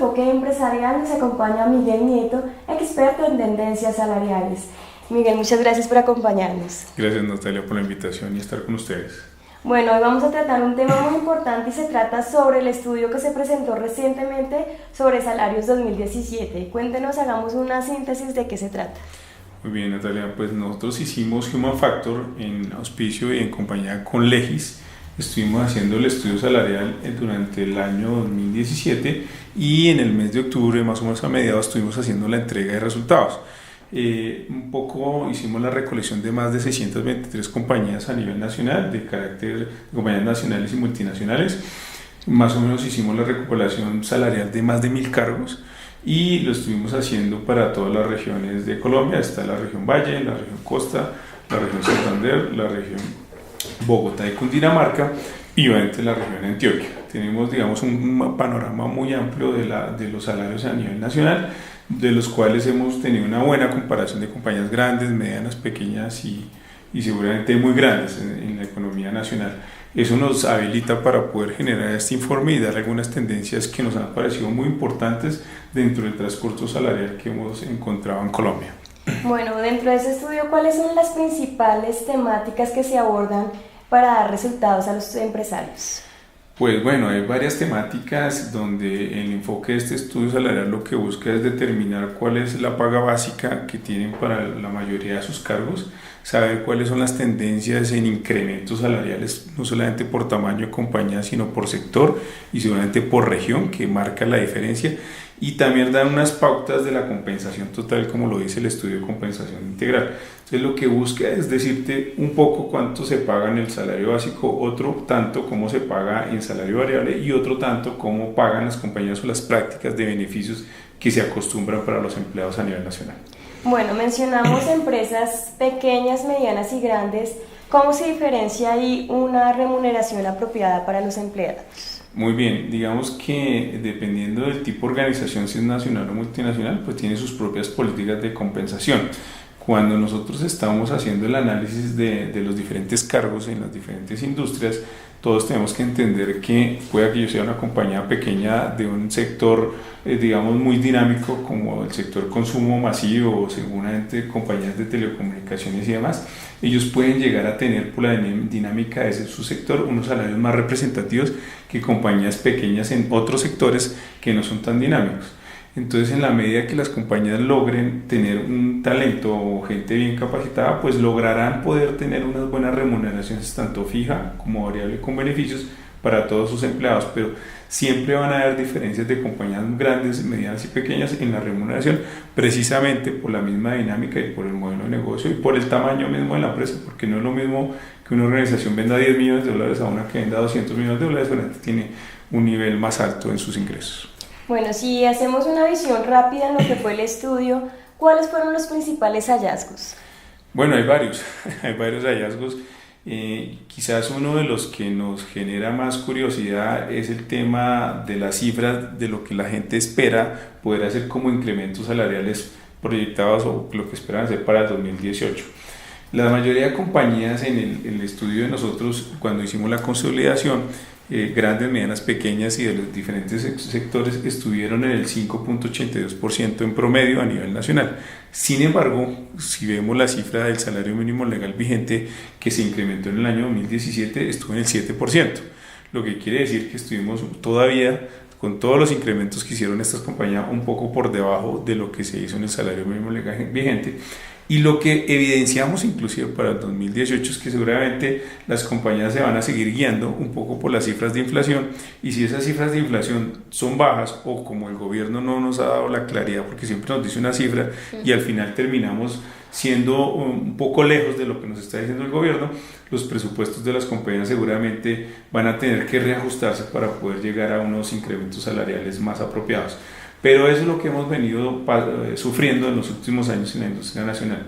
Enfoque Empresarial nos acompaña Miguel Nieto, experto en tendencias salariales. Miguel, muchas gracias por acompañarnos. Gracias, Natalia, por la invitación y estar con ustedes. Bueno, hoy vamos a tratar un tema muy importante y se trata sobre el estudio que se presentó recientemente sobre salarios 2017. Cuéntenos, hagamos una síntesis de qué se trata. Muy bien, Natalia, pues nosotros hicimos Human Factor en auspicio y en compañía con Legis. Estuvimos haciendo el estudio salarial durante el año 2017 y en el mes de octubre, más o menos a mediados, estuvimos haciendo la entrega de resultados. Un poco hicimos la recolección de más de 623 compañías a nivel nacional, de carácter de compañías nacionales y multinacionales. Más o menos hicimos la recopilación salarial de más de 1000 cargos y lo estuvimos haciendo para todas las regiones de Colombia. Está la región Valle, la región Costa, la región Santander, la región Bogotá y Cundinamarca y obviamente la región Antioquia. Tenemos, digamos, un panorama muy amplio de los salarios a nivel nacional, de los cuales hemos tenido una buena comparación de compañías grandes, medianas, pequeñas y seguramente muy grandes en la economía nacional. Eso nos habilita para poder generar este informe y dar algunas tendencias que nos han parecido muy importantes dentro del transcurso salarial que hemos encontrado en Colombia. Bueno, dentro de ese estudio, ¿cuáles son las principales temáticas que se abordan para dar resultados a los empresarios? Pues bueno, hay varias temáticas donde el enfoque de este estudio salarial lo que busca es determinar cuál es la paga básica que tienen para la mayoría de sus cargos, saber cuáles son las tendencias en incrementos salariales, no solamente por tamaño de compañía, sino por sector y seguramente por región, que marca la diferencia, y también dan unas pautas de la compensación total, como lo dice el estudio de compensación integral. Entonces lo que busca es decirte un poco cuánto se paga en el salario básico, otro tanto cómo se paga en salario variable y otro tanto cómo pagan las compañías o las prácticas de beneficios que se acostumbran para los empleados a nivel nacional. Bueno, mencionamos empresas pequeñas, medianas y grandes. ¿Cómo se diferencia ahí una remuneración apropiada para los empleados? Muy bien, digamos que dependiendo del tipo de organización, si es nacional o multinacional, pues tiene sus propias políticas de compensación. Cuando nosotros estamos haciendo el análisis de los diferentes cargos en las diferentes industrias, todos tenemos que entender que puede que yo sea una compañía pequeña de un sector, digamos, muy dinámico como el sector consumo masivo o seguramente compañías de telecomunicaciones y demás. Ellos pueden llegar a tener por la dinámica de su sector unos salarios más representativos que compañías pequeñas en otros sectores que no son tan dinámicos. Entonces, en la medida que las compañías logren tener un talento o gente bien capacitada, pues lograrán poder tener unas buenas remuneraciones, tanto fija como variable con beneficios para todos sus empleados, pero siempre van a haber diferencias de compañías grandes, medianas y pequeñas en la remuneración, precisamente por la misma dinámica y por el modelo de negocio y por el tamaño mismo de la empresa, porque no es lo mismo que una organización venda $10 millones a una que venda $200 millones, realmente tiene un nivel más alto en sus ingresos. Bueno, si hacemos una visión rápida en lo que fue el estudio, ¿cuáles fueron los principales hallazgos? Bueno, hay varios hallazgos. Quizás uno de los que nos genera más curiosidad es el tema de las cifras de lo que la gente espera poder hacer como incrementos salariales proyectados o lo que esperan hacer para el 2018. La mayoría de compañías en el estudio de nosotros, cuando hicimos la consolidación, grandes, medianas, pequeñas y de los diferentes sectores estuvieron en el 5.82% en promedio a nivel nacional. Sin embargo, si vemos la cifra del salario mínimo legal vigente que se incrementó en el año 2017, estuvo en el 7%, lo que quiere decir que estuvimos todavía con todos los incrementos que hicieron estas compañías un poco por debajo de lo que se hizo en el salario mínimo legal vigente. Y lo que evidenciamos inclusive para el 2018 es que seguramente las compañías se van a seguir guiando un poco por las cifras de inflación, y si esas cifras de inflación son bajas o como el gobierno no nos ha dado la claridad porque siempre nos dice una cifra y al final terminamos siendo un poco lejos de lo que nos está diciendo el gobierno, los presupuestos de las compañías seguramente van a tener que reajustarse para poder llegar a unos incrementos salariales más apropiados. Pero eso es lo que hemos venido sufriendo en los últimos años en la industria nacional.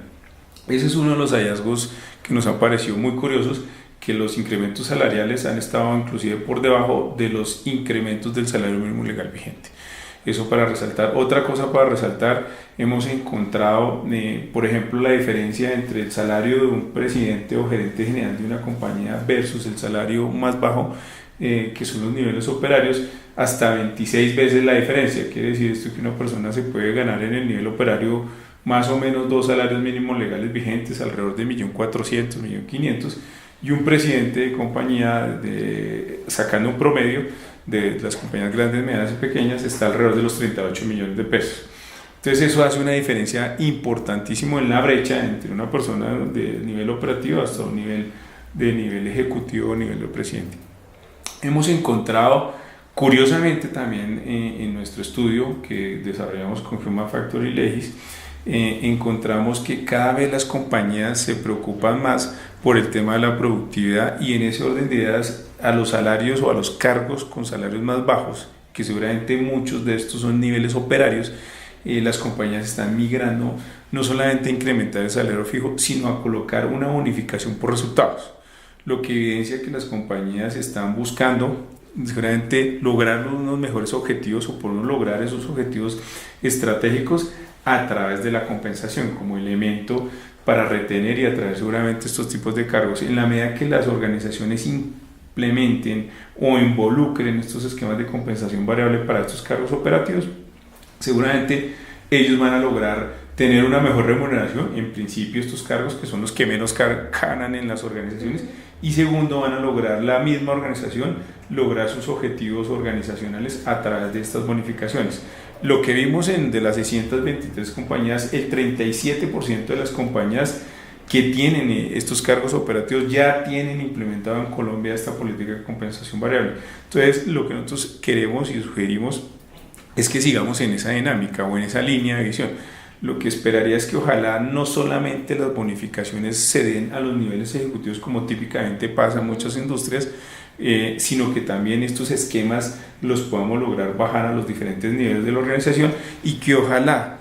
Ese es uno de los hallazgos que nos han parecido muy curiosos, que los incrementos salariales han estado inclusive por debajo de los incrementos del salario mínimo legal vigente. Eso para resaltar. Otra cosa para resaltar, hemos encontrado, por ejemplo, la diferencia entre el salario de un presidente o gerente general de una compañía versus el salario más bajo que son los niveles operarios, hasta 26 veces la diferencia. Quiere decir esto que una persona se puede ganar en el nivel operario más o menos 2 salarios mínimos legales vigentes, alrededor de 1.400.000, 1.500.000, y un presidente de compañía, sacando un promedio de las compañías grandes, medianas y pequeñas, está alrededor de los 38 millones de pesos. Entonces eso hace una diferencia importantísima en la brecha entre una persona de nivel operativo hasta un nivel ejecutivo o nivel de presidente. Hemos encontrado, curiosamente también en nuestro estudio que desarrollamos con Human Factor y Legis, encontramos que cada vez las compañías se preocupan más por el tema de la productividad, y en ese orden de ideas a los salarios o a los cargos con salarios más bajos, que seguramente muchos de estos son niveles operarios, las compañías están migrando no solamente a incrementar el salario fijo, sino a colocar una bonificación por resultados, lo que evidencia que las compañías están buscando seguramente lograr unos mejores objetivos, o por no lograr esos objetivos estratégicos a través de la compensación como elemento para retener y atraer seguramente estos tipos de cargos. En la medida que las organizaciones implementen o involucren estos esquemas de compensación variable para estos cargos operativos, seguramente ellos van a lograr tener una mejor remuneración, en principio estos cargos que son los que menos ganan en las organizaciones, y segundo, van a lograr la misma organización lograr sus objetivos organizacionales a través de estas bonificaciones. Lo que vimos de las 623 compañías, el 37% de las compañías que tienen estos cargos operativos ya tienen implementado en Colombia esta política de compensación variable. Entonces, lo que nosotros queremos y sugerimos es que sigamos en esa dinámica o en esa línea de visión. Lo que esperaría es que ojalá no solamente las bonificaciones se den a los niveles ejecutivos como típicamente pasa en muchas industrias, sino que también estos esquemas los podamos lograr bajar a los diferentes niveles de la organización, y que ojalá,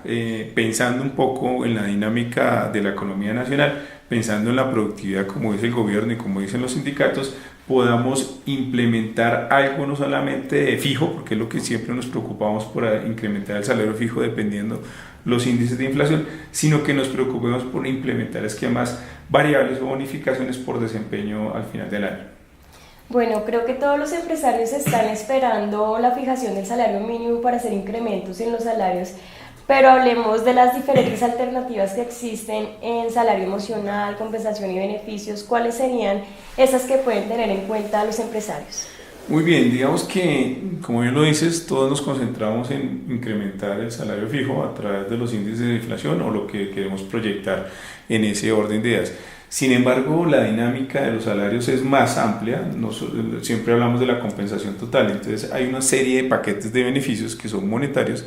pensando un poco en la dinámica de la economía nacional, pensando en la productividad como dice el gobierno y como dicen los sindicatos, podamos implementar algo no solamente de fijo, porque es lo que siempre nos preocupamos por incrementar el salario fijo dependiendo los índices de inflación, sino que nos preocupemos por implementar esquemas variables o bonificaciones por desempeño al final del año. Bueno, creo que todos los empresarios están esperando la fijación del salario mínimo para hacer incrementos en los salarios, pero hablemos de las diferentes alternativas que existen en salario emocional, compensación y beneficios. ¿Cuáles serían esas que pueden tener en cuenta los empresarios? Muy bien, digamos que, como bien lo dices, todos nos concentramos en incrementar el salario fijo a través de los índices de inflación o lo que queremos proyectar en ese orden de ideas. Sin embargo, la dinámica de los salarios es más amplia. Siempre hablamos de la compensación total, entonces hay una serie de paquetes de beneficios que son monetarios,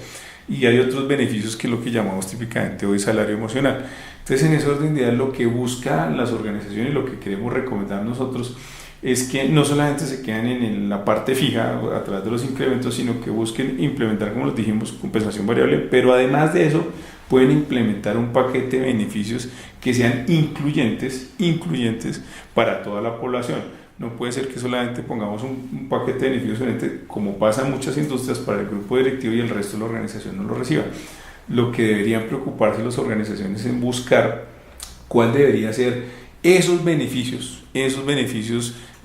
y hay otros beneficios que es lo que llamamos típicamente hoy salario emocional. Entonces, en ese orden de ideas, lo que buscan las organizaciones y lo que queremos recomendar nosotros es que no solamente se quedan en la parte fija a través de los incrementos, sino que busquen implementar, como les dijimos, compensación variable, pero además de eso pueden implementar un paquete de beneficios que sean incluyentes para toda la población. No puede ser que solamente pongamos un paquete de beneficios diferente, como pasa en muchas industrias, para el grupo directivo y el resto de la organización no lo reciba. Lo que deberían preocuparse las organizaciones es en buscar cuál debería ser esos beneficios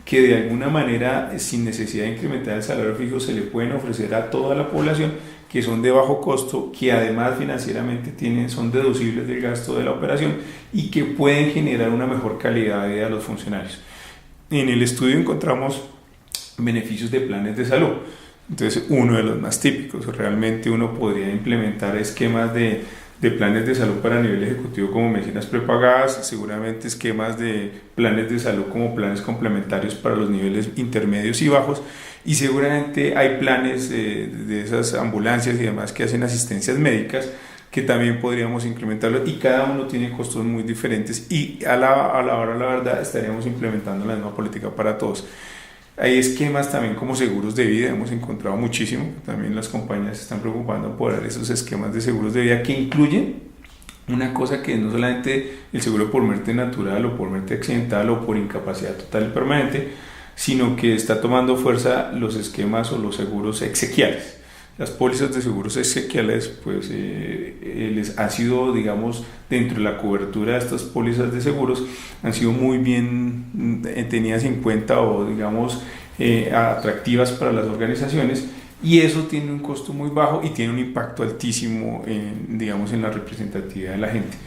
que de alguna manera, sin necesidad de incrementar el salario fijo, se le pueden ofrecer a toda la población, que son de bajo costo, que además financieramente son deducibles del gasto de la operación y que pueden generar una mejor calidad de vida a los funcionarios. En el estudio encontramos beneficios de planes de salud. Entonces, uno de los más típicos, realmente uno podría implementar esquemas de planes de salud para nivel ejecutivo como medicinas prepagadas, seguramente esquemas de planes de salud como planes complementarios para los niveles intermedios y bajos, y seguramente hay planes de esas ambulancias y demás que hacen asistencias médicas que también podríamos incrementarlo, y cada uno tiene costos muy diferentes, y a la hora la verdad estaríamos implementando la misma política para todos. Hay esquemas también como seguros de vida, hemos encontrado muchísimo, también las compañías se están preocupando por dar esos esquemas de seguros de vida que incluyen una cosa que no solamente el seguro por muerte natural o por muerte accidental o por incapacidad total y permanente, sino que está tomando fuerza los esquemas o los seguros exequiales. Las pólizas de seguros exequiales, pues les ha sido, digamos, dentro de la cobertura de estas pólizas de seguros, han sido muy bien tenidas en cuenta, o digamos, atractivas para las organizaciones, y eso tiene un costo muy bajo y tiene un impacto altísimo digamos, en la representatividad de la gente.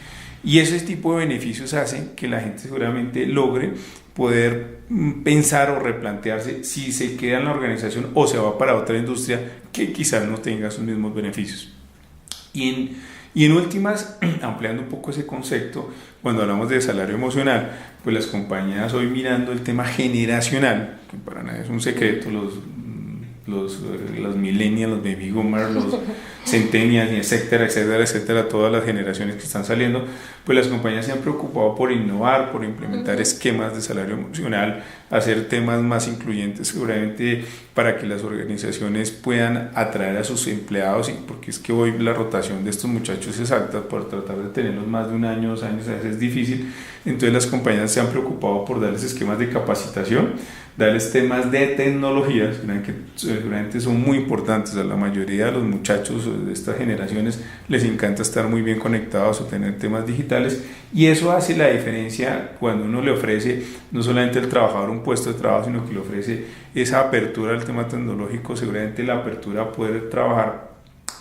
Y ese tipo de beneficios hacen que la gente seguramente logre poder pensar o replantearse si se queda en la organización o se va para otra industria que quizás no tenga sus mismos beneficios. Y en últimas, ampliando un poco ese concepto, cuando hablamos de salario emocional, pues las compañías hoy mirando el tema generacional, que para nadie es un secreto, los millennials, los baby boomers, los centennials, etcétera, etcétera, etcétera, todas las generaciones que están saliendo, pues las compañías se han preocupado por innovar, por implementar esquemas de salario emocional, hacer temas más incluyentes seguramente para que las organizaciones puedan atraer a sus empleados, porque es que hoy la rotación de estos muchachos es alta, por tratar de tenerlos más de un año, 2 años, a veces es difícil. Entonces las compañías se han preocupado por darles esquemas de capacitación, darles temas de tecnologías, que seguramente son muy importantes. A la mayoría de los muchachos de estas generaciones les encanta estar muy bien conectados o tener temas digitales, y eso hace la diferencia cuando uno le ofrece no solamente al trabajador un puesto de trabajo, sino que le ofrece esa apertura al tema tecnológico, seguramente la apertura a poder trabajar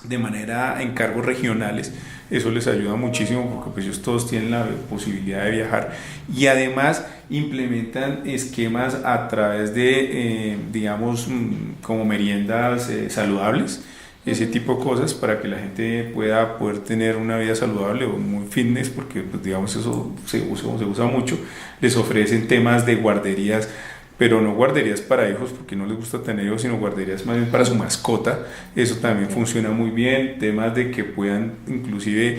de manera en cargos regionales. Eso les ayuda muchísimo porque pues ellos todos tienen la posibilidad de viajar, y además implementan esquemas a través de digamos como meriendas saludables, ese tipo de cosas, para que la gente pueda poder tener una vida saludable o muy fitness, porque pues digamos eso se usa mucho. Les ofrecen temas de guarderías, pero no guarderías para hijos porque no les gusta tener hijos, sino guarderías más bien para su mascota. Eso también funciona muy bien. Temas de que puedan inclusive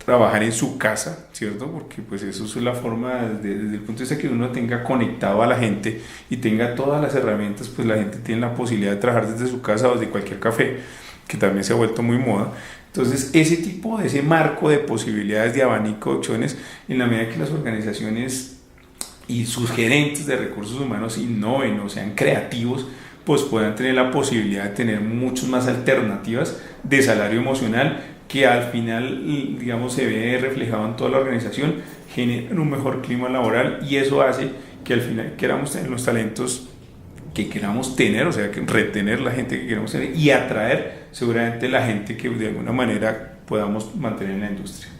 trabajar en su casa, ¿cierto? Porque pues eso es la forma, desde el punto de vista que uno tenga conectado a la gente y tenga todas las herramientas, pues la gente tiene la posibilidad de trabajar desde su casa o desde cualquier café, que también se ha vuelto muy moda. Entonces ese marco de posibilidades, de abanico de opciones, en la medida que las organizaciones y sus gerentes de recursos humanos innoven o sean creativos, pues puedan tener la posibilidad de tener muchas más alternativas de salario emocional, que al final, digamos, se ve reflejado en toda la organización, generan un mejor clima laboral, y eso hace que al final queramos tener los talentos que queramos tener, o sea, que retener la gente que queramos tener y atraer seguramente la gente que de alguna manera podamos mantener en la industria.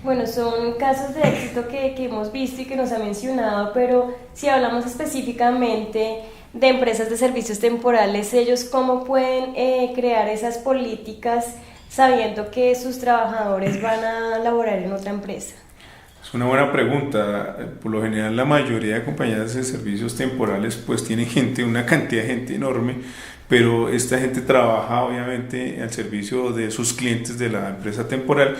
Bueno, son casos de éxito que hemos visto y que nos ha mencionado, pero si hablamos específicamente de empresas de servicios temporales, ellos cómo pueden crear esas políticas sabiendo que sus trabajadores van a laborar en otra empresa. Es una buena pregunta. Por lo general la mayoría de compañías de servicios temporales pues tienen una cantidad de gente enorme, pero esta gente trabaja obviamente al servicio de sus clientes de la empresa temporal,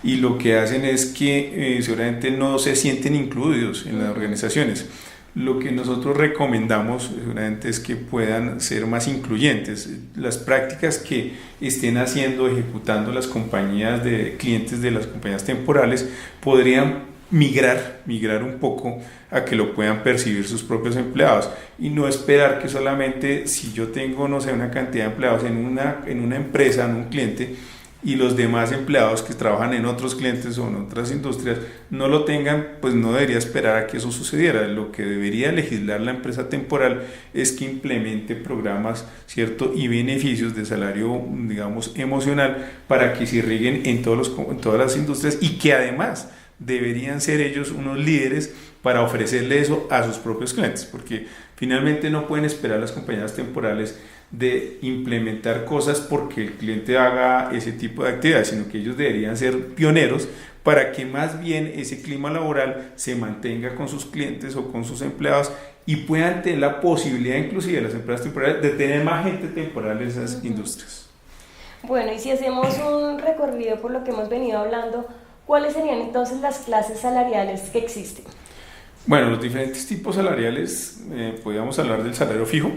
y lo que hacen es que seguramente no se sienten incluidos en las organizaciones. Lo que nosotros recomendamos seguramente es que puedan ser más incluyentes. Las prácticas que estén ejecutando las compañías de clientes de las compañías temporales podrían migrar un poco a que lo puedan percibir sus propios empleados, y no esperar que solamente si yo tengo, no sé, una cantidad de empleados en una empresa, en un cliente, y los demás empleados que trabajan en otros clientes o en otras industrias no lo tengan, pues no debería esperar a que eso sucediera. Lo que debería legislar la empresa temporal es que implemente programas, ¿cierto?, y beneficios de salario, digamos, emocional, para que se irriguen en todas las industrias, y que además deberían ser ellos unos líderes para ofrecerle eso a sus propios clientes, porque finalmente no pueden esperar las compañías temporales de implementar cosas porque el cliente haga ese tipo de actividades, sino que ellos deberían ser pioneros para que más bien ese clima laboral se mantenga con sus clientes o con sus empleados, y puedan tener la posibilidad, inclusive las empresas temporales, de tener más gente temporal en esas industrias. Bueno, y si hacemos un recorrido por lo que hemos venido hablando, ¿cuáles serían entonces las clases salariales que existen? Bueno, los diferentes tipos salariales, podríamos hablar del salario fijo,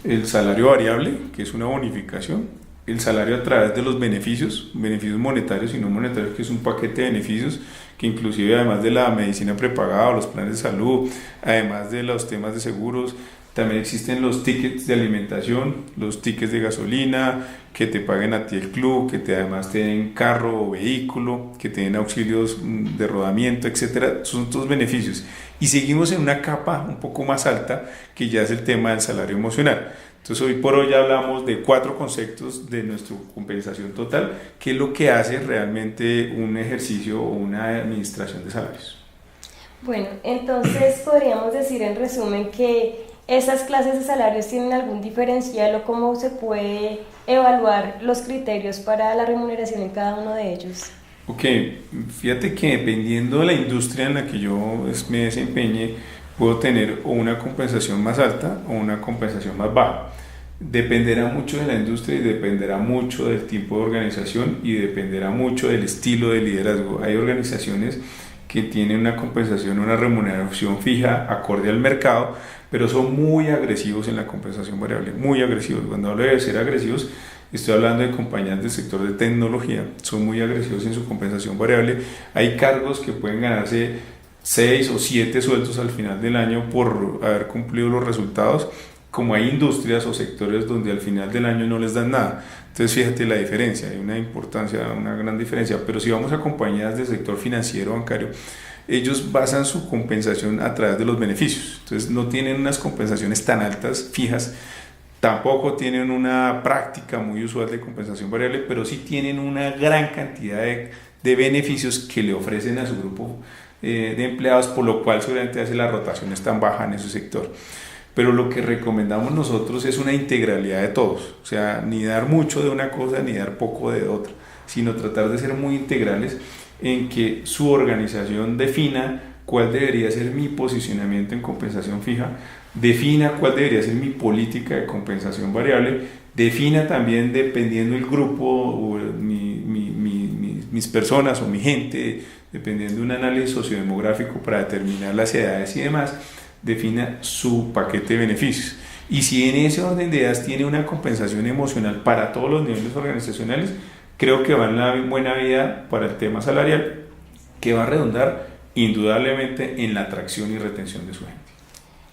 el salario variable, que es una bonificación, el salario a través de los beneficios monetarios y no monetarios, que es un paquete de beneficios que inclusive, además de la medicina prepagada o los planes de salud, además de los temas de seguros, también existen los tickets de alimentación, los tickets de gasolina, que te paguen a ti el club, que además te den carro o vehículo, que te den auxilios de rodamiento, etcétera. Son todos beneficios. Y seguimos en una capa un poco más alta, que ya es el tema del salario emocional. Entonces hoy por hoy ya hablamos de 4 conceptos de nuestra compensación total, que es lo que hace realmente un ejercicio o una administración de salarios. Bueno, entonces podríamos decir en resumen que esas clases de salarios tienen algún diferencial o cómo se puede evaluar los criterios para la remuneración en cada uno de ellos. Ok, fíjate que dependiendo de la industria en la que yo me desempeñe, puedo tener o una compensación más alta o una compensación más baja. Dependerá mucho de la industria y dependerá mucho del tipo de organización y dependerá mucho del estilo de liderazgo. Hay organizaciones que tienen una compensación, una remuneración fija acorde al mercado, pero son muy agresivos en la compensación variable, muy agresivos. Cuando hablo de ser agresivos, estoy hablando de compañías del sector de tecnología, son muy agresivos en su compensación variable. Hay cargos que pueden ganarse 6 o 7 sueldos al final del año por haber cumplido los resultados, como hay industrias o sectores donde al final del año no les dan nada. Entonces fíjate la diferencia, hay una importancia, una gran diferencia. Pero si vamos a compañías del sector financiero, bancario, ellos basan su compensación a través de los beneficios. Entonces no tienen unas compensaciones tan altas, fijas, tampoco tienen una práctica muy usual de compensación variable, pero sí tienen una gran cantidad de beneficios que le ofrecen a su grupo de empleados, por lo cual seguramente hace la rotación es tan baja en ese sector. Pero lo que recomendamos nosotros es una integralidad de todos, o sea, ni dar mucho de una cosa ni dar poco de otra, sino tratar de ser muy integrales en que su organización defina cuál debería ser mi posicionamiento en compensación fija, defina cuál debería ser mi política de compensación variable, defina también, dependiendo del grupo o mis personas o mi gente, dependiendo de un análisis sociodemográfico para determinar las edades y demás, defina su paquete de beneficios. Y si en ese orden de ideas tiene una compensación emocional para todos los niveles organizacionales, creo que va en la buena vía para el tema salarial, que va a redundar indudablemente en la atracción y retención de su gente.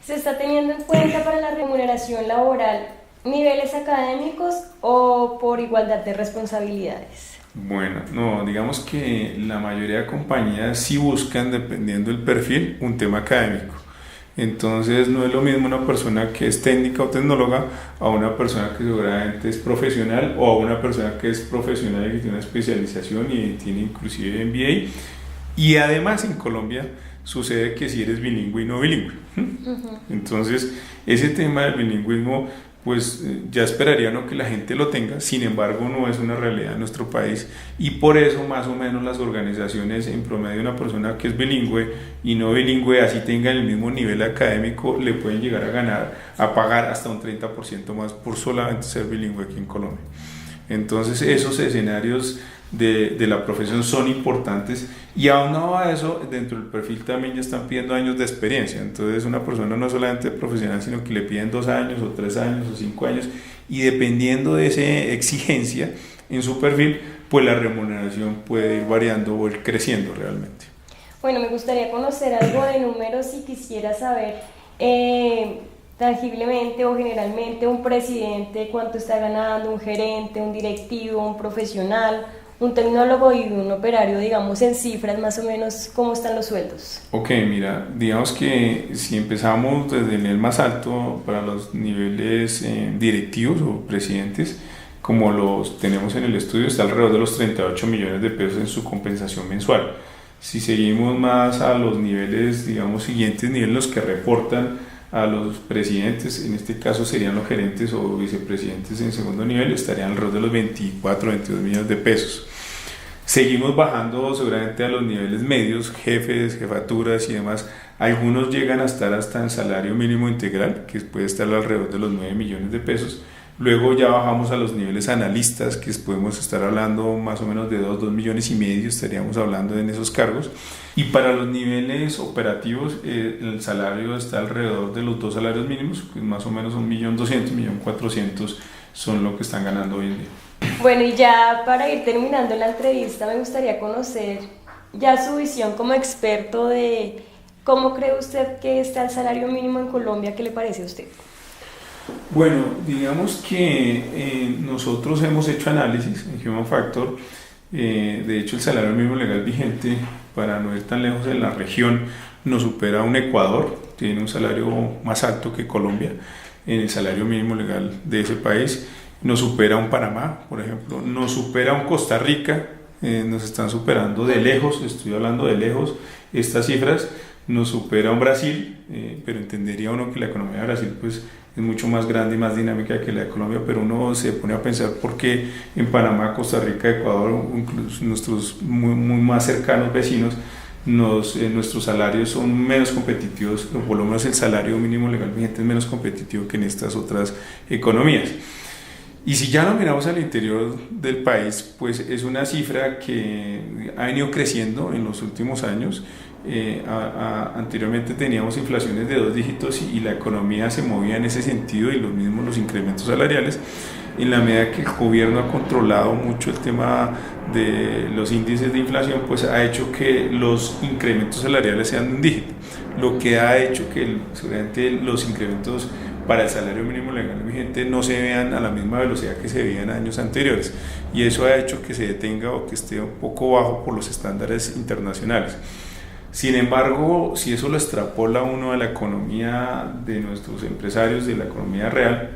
¿Se está teniendo en cuenta para la remuneración laboral niveles académicos o por igualdad de responsabilidades? Bueno, no, digamos que la mayoría de compañías sí buscan, dependiendo del perfil, un tema académico. Entonces no es lo mismo una persona que es técnica o tecnóloga a una persona que seguramente es profesional o a una persona que es profesional y que tiene una especialización y tiene inclusive MBA. Y además en Colombia sucede que si eres bilingüe y no bilingüe. Entonces ese tema del bilingüismo pues ya esperaría uno que la gente lo tenga, sin embargo no es una realidad en nuestro país y por eso más o menos las organizaciones en promedio una persona que es bilingüe y no bilingüe, así tenga el mismo nivel académico, le pueden llegar a pagar hasta un 30% más por solamente ser bilingüe aquí en Colombia. Entonces esos escenarios de la profesión son importantes y aunado a eso, dentro del perfil también ya están pidiendo años de experiencia. Entonces una persona no solamente profesional, sino que le piden 2 años o 3 años o 5 años y dependiendo de esa exigencia en su perfil, pues la remuneración puede ir variando o ir creciendo realmente. Bueno, me gustaría conocer algo de números y quisiera saber tangiblemente o generalmente un presidente cuánto está ganando, un gerente, un directivo, un profesional, un tecnólogo y un operario, digamos en cifras más o menos, ¿cómo están los sueldos? Ok, mira, digamos que si empezamos desde el nivel más alto para los niveles directivos o presidentes, como los tenemos en el estudio, está alrededor de los 38 millones de pesos en su compensación mensual. Si seguimos más a los niveles, digamos, siguientes niveles, los que reportan a los presidentes, en este caso serían los gerentes o vicepresidentes en segundo nivel, estarían alrededor de los 24, 22 millones de pesos. Seguimos bajando seguramente a los niveles medios, jefes, jefaturas y demás. Algunos llegan a estar hasta en salario mínimo integral, que puede estar alrededor de los 9 millones de pesos. Luego ya bajamos a los niveles analistas, que podemos estar hablando más o menos de 2 millones y medio, estaríamos hablando en esos cargos. Y para los niveles operativos, el salario está alrededor de los 2 salarios mínimos, que más o menos 1.200.000, 1.400.000 son lo que están ganando hoy en día. Bueno, y ya para ir terminando la entrevista, me gustaría conocer ya su visión como experto de cómo cree usted que está el salario mínimo en Colombia, ¿qué le parece a usted? Bueno, digamos que nosotros hemos hecho análisis en Human Factor. De hecho, el salario mínimo legal vigente, para no ir tan lejos en la región, nos supera a un Ecuador, tiene un salario más alto que Colombia en el salario mínimo legal de ese país, nos supera a un Panamá, por ejemplo, nos supera a un Costa Rica, nos están superando de lejos, estoy hablando de lejos, estas cifras, nos supera a un Brasil, pero entendería uno que la economía de Brasil pues es mucho más grande y más dinámica que la de Colombia, pero uno se pone a pensar por qué en Panamá, Costa Rica, Ecuador, incluso nuestros muy más cercanos vecinos, nuestros salarios son menos competitivos, o por lo menos el salario mínimo legal vigente es menos competitivo que en estas otras economías. Y si ya lo miramos al interior del país, pues es una cifra que ha venido creciendo en los últimos años. Anteriormente teníamos inflaciones de 2 dígitos y la economía se movía en ese sentido y los incrementos salariales. En la medida que el gobierno ha controlado mucho el tema de los índices de inflación, pues ha hecho que los incrementos salariales sean de un dígito, lo que ha hecho que seguramente los incrementos para el salario mínimo legal vigente no se vean a la misma velocidad que se veían años anteriores, y eso ha hecho que se detenga o que esté un poco bajo por los estándares internacionales. Sin embargo, si eso lo extrapola uno a la economía de nuestros empresarios, de la economía real,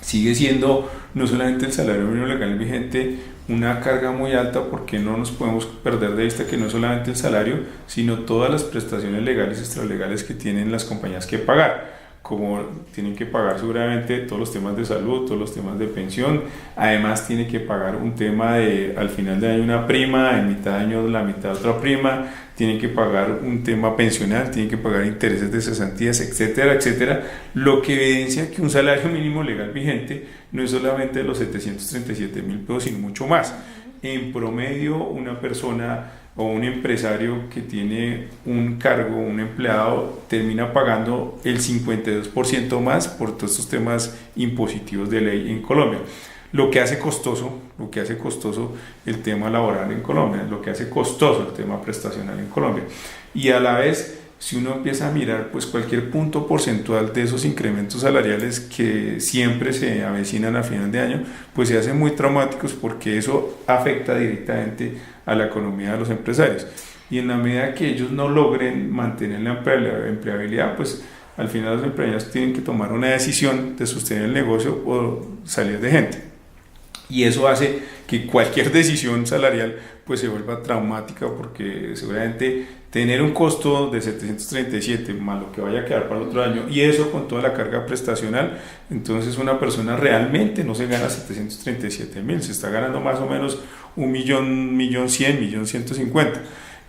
sigue siendo no solamente el salario mínimo legal vigente una carga muy alta, porque no nos podemos perder de vista que no es solamente el salario, sino todas las prestaciones legales y extralegales que tienen las compañías que pagar, como tienen que pagar seguramente todos los temas de salud, todos los temas de pensión, además tiene que pagar un tema de al final de año una prima, en mitad de año la mitad otra prima, tienen que pagar un tema pensional, tienen que pagar intereses de cesantías, etcétera, etcétera, lo que evidencia que un salario mínimo legal vigente no es solamente los 737.000 pesos, sino mucho más. En promedio, una persona o un empresario que tiene un cargo, un empleado, termina pagando el 52% más por todos estos temas impositivos de ley en Colombia. Lo que hace costoso el tema laboral en Colombia, lo que hace costoso el tema prestacional en Colombia. Y a la vez, si uno empieza a mirar, pues cualquier punto porcentual de esos incrementos salariales que siempre se avecinan a final de año, pues se hacen muy traumáticos, porque eso afecta directamente a la economía de los empresarios. Y en la medida que ellos no logren mantener la empleabilidad, pues al final los empresarios tienen que tomar una decisión de sostener el negocio o salir de gente. Y eso hace que cualquier decisión salarial pues se vuelva traumática, porque seguramente tener un costo de 737 más lo que vaya a quedar para el otro año, y eso con toda la carga prestacional, entonces una persona realmente no se gana 737.000, se está ganando más o menos 1.100.000, 1.150.000.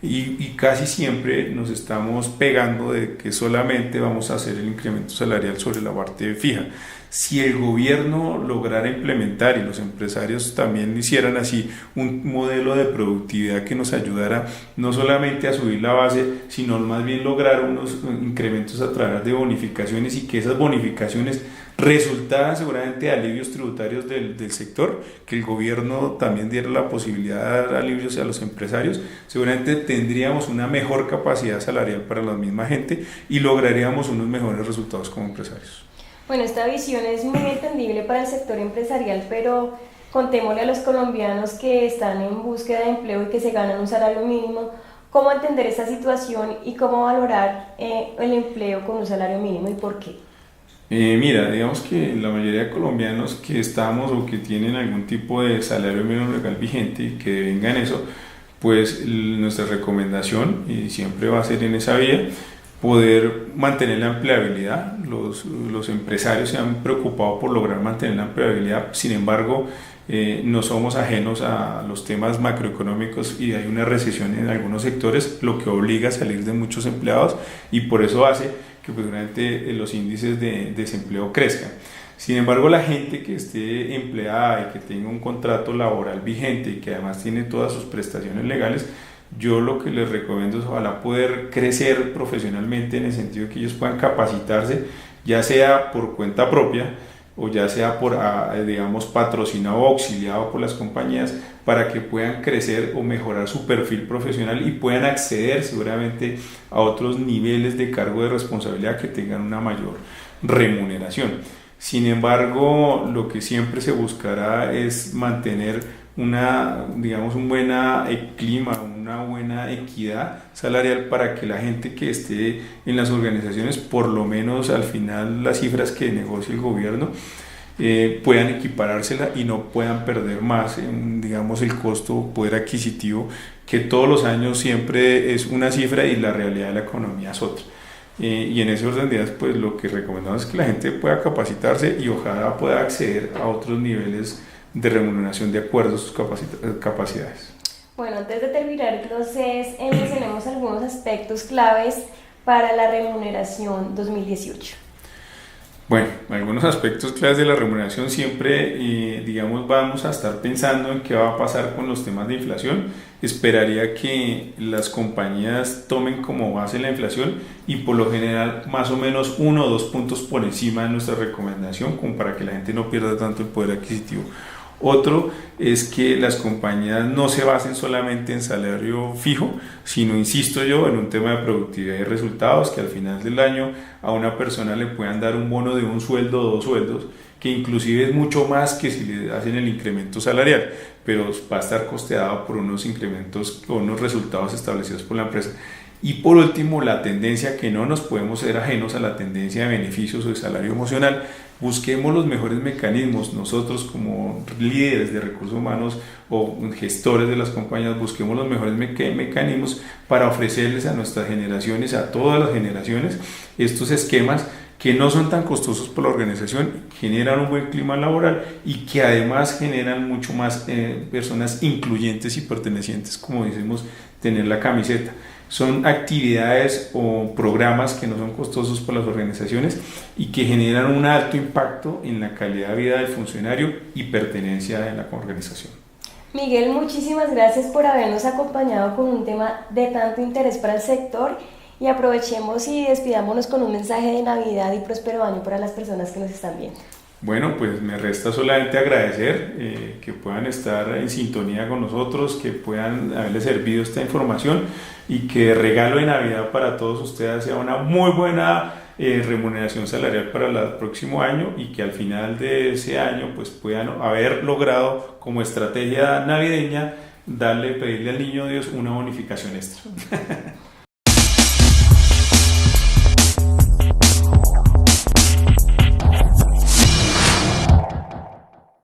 Y casi siempre nos estamos pegando de que solamente vamos a hacer el incremento salarial sobre la parte fija. Si el gobierno lograra implementar, y los empresarios también hicieran así, un modelo de productividad que nos ayudara no solamente a subir la base, sino más bien lograr unos incrementos a través de bonificaciones, y que esas bonificaciones resultaran seguramente de alivios tributarios del sector, que el gobierno también diera la posibilidad de dar alivios a los empresarios, seguramente tendríamos una mejor capacidad salarial para la misma gente y lograríamos unos mejores resultados como empresarios. Bueno, esta visión es muy entendible para el sector empresarial, pero contémosle a los colombianos que están en búsqueda de empleo y que se ganan un salario mínimo, cómo entender esta situación y cómo valorar el empleo con un salario mínimo, y por qué. Mira, digamos que la mayoría de colombianos que estamos o que tienen algún tipo de salario mínimo legal vigente y que vengan eso, pues nuestra recomendación, y siempre va a ser en esa vía, poder mantener la empleabilidad. Los empresarios se han preocupado por lograr mantener la empleabilidad, sin embargo, no somos ajenos a los temas macroeconómicos, y hay una recesión en algunos sectores, lo que obliga a salir de muchos empleados, y por eso hace que pues, realmente los índices de desempleo crezcan. Sin embargo, la gente que esté empleada y que tenga un contrato laboral vigente y que además tiene todas sus prestaciones legales, yo lo que les recomiendo es ojalá poder crecer profesionalmente, en el sentido de que ellos puedan capacitarse, ya sea por cuenta propia o ya sea por, digamos, patrocinado o auxiliado por las compañías, para que puedan crecer o mejorar su perfil profesional y puedan acceder seguramente a otros niveles de cargo de responsabilidad que tengan una mayor remuneración. Sin embargo, lo que siempre se buscará es mantener digamos, un buen clima, una buena equidad salarial para que la gente que esté en las organizaciones, por lo menos al final las cifras que negocie el gobierno, puedan equiparársela y no puedan perder más, digamos, el costo, poder adquisitivo, que todos los años siempre es una cifra y la realidad de la economía es otra. Y en ese orden de ideas, pues lo que recomendamos es que la gente pueda capacitarse y ojalá pueda acceder a otros niveles de remuneración de acuerdo a sus capacidades. Bueno, antes de terminar, entonces mencionemos algunos aspectos claves para la remuneración 2018. Bueno, algunos aspectos claves de la remuneración siempre, digamos, vamos a estar pensando en qué va a pasar con los temas de inflación. Esperaría que las compañías tomen como base la inflación y por lo general más o menos 1 o 2 puntos por encima de nuestra recomendación, como para que la gente no pierda tanto el poder adquisitivo. Otro es que las compañías no se basen solamente en salario fijo, sino, insisto yo, en un tema de productividad y resultados, que al final del año a una persona le puedan dar un bono de un sueldo o 2 sueldos, que inclusive es mucho más que si le hacen el incremento salarial, pero va a estar costeado por unos incrementos o unos resultados establecidos por la empresa. Y por último, la tendencia, que no nos podemos ser ajenos a la tendencia de beneficios o de salario emocional. Busquemos los mejores mecanismos, nosotros como líderes de recursos humanos o gestores de las compañías, busquemos los mejores mecanismos para ofrecerles a nuestras generaciones, a todas las generaciones, estos esquemas que no son tan costosos por la organización, generan un buen clima laboral y que además generan mucho más personas incluyentes y pertenecientes, como decimos, tener la camiseta. Son actividades o programas que no son costosos para las organizaciones y que generan un alto impacto en la calidad de vida del funcionario y pertenencia en la organización. Miguel, muchísimas gracias por habernos acompañado con un tema de tanto interés para el sector, y aprovechemos y despidámonos con un mensaje de Navidad y próspero año para las personas que nos están viendo. Bueno, pues me resta solamente agradecer que puedan estar en sintonía con nosotros, que puedan haberles servido esta información y que el regalo de Navidad para todos ustedes sea una muy buena remuneración salarial para el próximo año, y que al final de ese año pues puedan haber logrado como estrategia navideña pedirle al niño Dios una bonificación extra.